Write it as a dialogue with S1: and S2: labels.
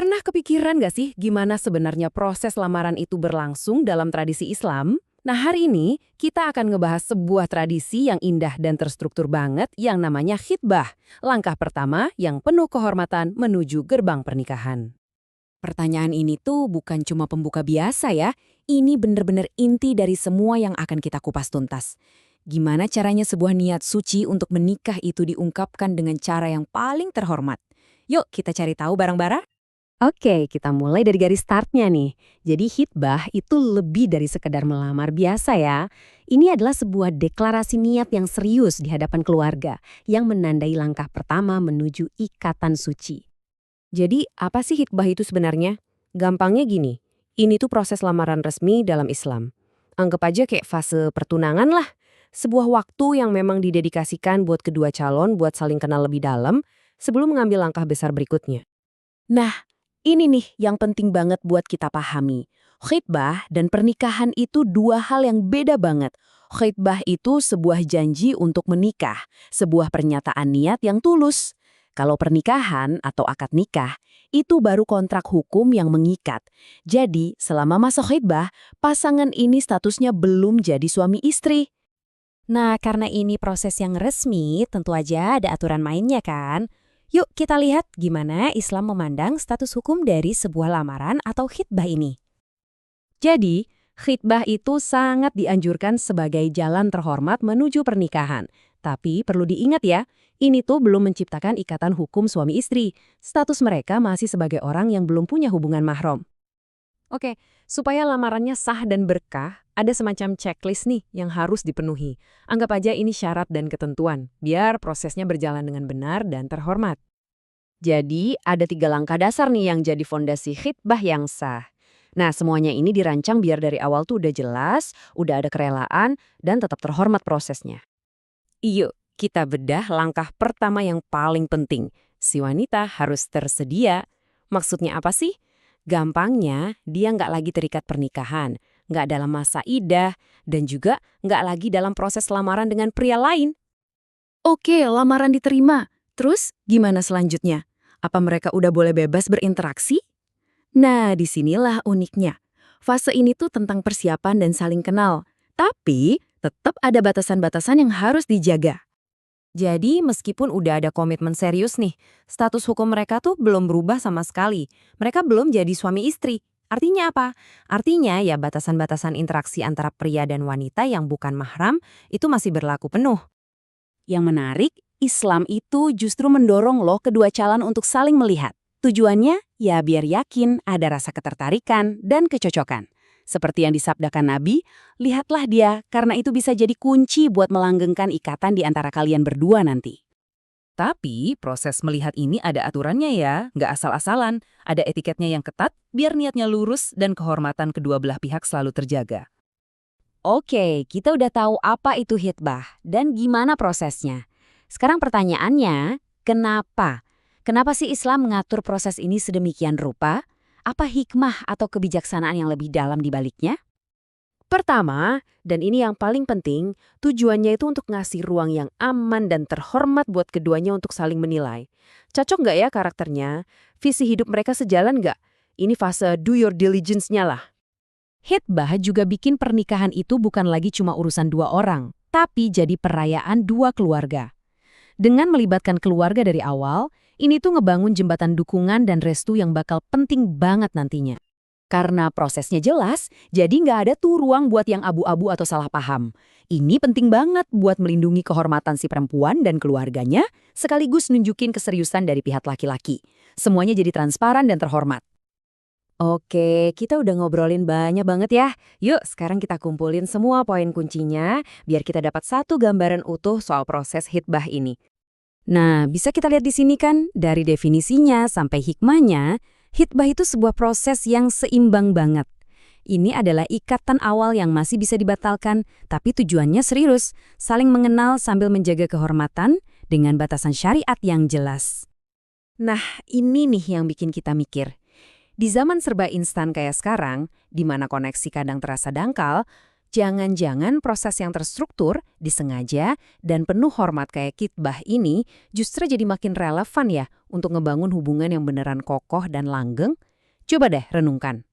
S1: Pernah kepikiran gak sih gimana sebenarnya proses lamaran itu berlangsung dalam tradisi Islam? Nah, hari ini kita akan ngebahas sebuah tradisi yang indah dan terstruktur banget yang namanya khitbah. Langkah pertama yang penuh kehormatan menuju gerbang pernikahan.
S2: Pertanyaan ini tuh bukan cuma pembuka biasa ya, ini bener-bener inti dari semua yang akan kita kupas tuntas. Gimana caranya sebuah niat suci untuk menikah itu diungkapkan dengan cara yang paling terhormat? Yuk kita cari tahu bareng-bareng.
S1: Oke, kita mulai dari garis startnya nih. Jadi khitbah itu lebih dari sekedar melamar biasa ya. Ini adalah sebuah deklarasi niat yang serius di hadapan keluarga yang menandai langkah pertama menuju ikatan suci. Jadi apa sih khitbah itu sebenarnya? Gampangnya gini, ini tuh proses lamaran resmi dalam Islam. Anggap aja kayak fase pertunangan lah. Sebuah waktu yang memang didedikasikan buat kedua calon buat saling kenal lebih dalam sebelum mengambil langkah besar berikutnya.
S2: Nah, ini nih yang penting banget buat kita pahami. Khitbah dan pernikahan itu dua hal yang beda banget. Khitbah itu sebuah janji untuk menikah, sebuah pernyataan niat yang tulus. Kalau pernikahan atau akad nikah, itu baru kontrak hukum yang mengikat. Jadi, selama masa khitbah, pasangan ini statusnya belum jadi suami istri. Nah, karena ini proses yang resmi, tentu aja ada aturan mainnya kan? Yuk kita lihat gimana Islam memandang status hukum dari sebuah lamaran atau khitbah ini.
S1: Jadi, khitbah itu sangat dianjurkan sebagai jalan terhormat menuju pernikahan. Tapi perlu diingat ya, ini tuh belum menciptakan ikatan hukum suami istri. Status mereka masih sebagai orang yang belum punya hubungan mahram. Oke, supaya lamarannya sah dan berkah, ada semacam checklist nih yang harus dipenuhi. Anggap aja ini syarat dan ketentuan, biar prosesnya berjalan dengan benar dan terhormat. Jadi, ada 3 langkah dasar nih yang jadi fondasi khitbah yang sah. Nah, semuanya ini dirancang biar dari awal tuh udah jelas, udah ada kerelaan, dan tetap terhormat prosesnya. Yuk, kita bedah langkah pertama yang paling penting. Si wanita harus tersedia. Maksudnya apa sih? Gampangnya, dia nggak lagi terikat pernikahan, nggak dalam masa idah, dan juga nggak lagi dalam proses lamaran dengan pria lain.
S2: Oke, lamaran diterima. Terus gimana selanjutnya? Apa mereka udah boleh bebas berinteraksi? Nah, disinilah uniknya. Fase ini tuh tentang persiapan dan saling kenal. Tapi, tetap ada batasan-batasan yang harus dijaga.
S1: Jadi, meskipun udah ada komitmen serius nih, status hukum mereka tuh belum berubah sama sekali. Mereka belum jadi suami istri. Artinya apa? Artinya ya batasan-batasan interaksi antara pria dan wanita yang bukan mahram itu masih berlaku penuh.
S2: Yang menarik, Islam itu justru mendorong loh kedua calon untuk saling melihat. Tujuannya, ya biar yakin ada rasa ketertarikan dan kecocokan. Seperti yang disabdakan Nabi, lihatlah dia karena itu bisa jadi kunci buat melanggengkan ikatan di antara kalian berdua nanti.
S1: Tapi proses melihat ini ada aturannya ya, nggak asal-asalan. Ada etiketnya yang ketat biar niatnya lurus dan kehormatan kedua belah pihak selalu terjaga.
S2: Oke, kita udah tahu apa itu khitbah dan gimana prosesnya. Sekarang pertanyaannya, kenapa? Kenapa sih Islam mengatur proses ini sedemikian rupa? Apa hikmah atau kebijaksanaan yang lebih dalam di baliknya?
S1: Pertama, dan ini yang paling penting, tujuannya itu untuk ngasih ruang yang aman dan terhormat buat keduanya untuk saling menilai. Cocok nggak ya karakternya? Visi hidup mereka sejalan nggak? Ini fase do your diligence-nya lah. Khitbah juga bikin pernikahan itu bukan lagi cuma urusan dua orang, tapi jadi perayaan dua keluarga. Dengan melibatkan keluarga dari awal, ini tuh ngebangun jembatan dukungan dan restu yang bakal penting banget nantinya. Karena prosesnya jelas, jadi nggak ada tuh ruang buat yang abu-abu atau salah paham. Ini penting banget buat melindungi kehormatan si perempuan dan keluarganya, sekaligus nunjukin keseriusan dari pihak laki-laki. Semuanya jadi transparan dan terhormat. Oke, kita udah ngobrolin banyak banget ya. Yuk, sekarang kita kumpulin semua poin kuncinya, biar kita dapat satu gambaran utuh soal proses khitbah ini. Nah, bisa kita lihat di sini kan, dari definisinya sampai hikmahnya, khitbah itu sebuah proses yang seimbang banget. Ini adalah ikatan awal yang masih bisa dibatalkan, tapi tujuannya serius, saling mengenal sambil menjaga kehormatan dengan batasan syariat yang jelas. Nah, ini nih yang bikin kita mikir. Di zaman serba instan kayak sekarang, di mana koneksi kadang terasa dangkal, Jangan-jangan proses yang terstruktur, disengaja, dan penuh hormat kayak khitbah ini justru jadi makin relevan ya untuk ngebangun hubungan yang beneran kokoh dan langgeng? Coba deh renungkan.